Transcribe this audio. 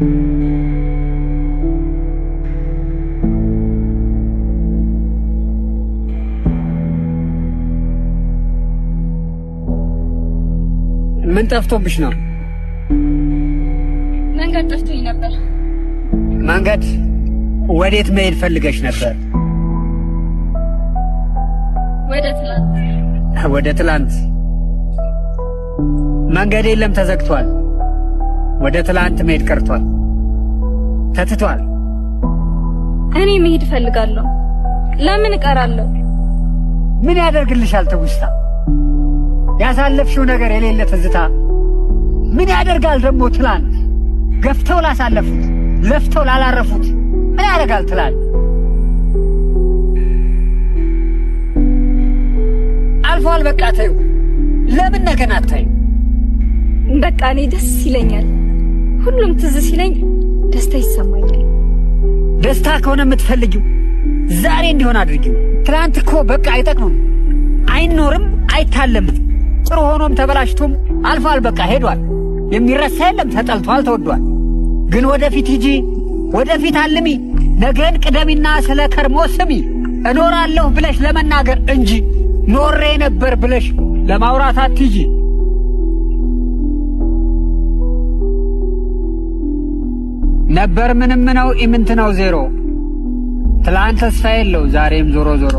ምን ጠፍቶብሽ ነው? መንገድ ጠፍቶኝ ነበር። መንገድ? ወዴት መሄድ ፈልገሽ ነበር? ወደ ትላንት። መንገድ የለም፣ ተዘግቷል። ወደ ትላንት መሄድ ቀርቷል፣ ተትቷል። እኔ መሄድ እፈልጋለሁ። ለምን እቀራለሁ? ምን ያደርግልሻል ትውስታ? ያሳለፍሽው ነገር የሌለ ትዝታ ምን ያደርጋል ደግሞ ትላንት? ገፍተው ላሳለፉት ለፍተው ላላረፉት ምን ያደርጋል ትላንት? አልፏል፣ በቃ ተይው። ለምን ነገን አታዩ? በቃ እኔ ደስ ይለኛል። ሁሉም ትዝ ሲለኝ ደስታ ይሰማኛል። ደስታ ከሆነ የምትፈልጊው ዛሬ እንዲሆን አድርጊው። ትላንት እኮ በቃ አይጠቅምም፣ አይኖርም፣ አይታለምም። ጥሩ ሆኖም ተበላሽቶም አልፏል፣ በቃ ሄዷል። የሚረሳ የለም፣ ተጠልቷል፣ ተወዷል። ግን ወደፊት ሂጂ፣ ወደፊት አልሚ። ነገን ቅደሚና ስለ ከርሞ ስሚ። እኖራለሁ ብለሽ ለመናገር እንጂ ኖሬ ነበር ብለሽ ለማውራት አትሂጂ። ነበር ምንም ነው ኢምንት ነው ዜሮ። ትላንት ተስፋ የለው ዛሬም ዞሮ ዞሮ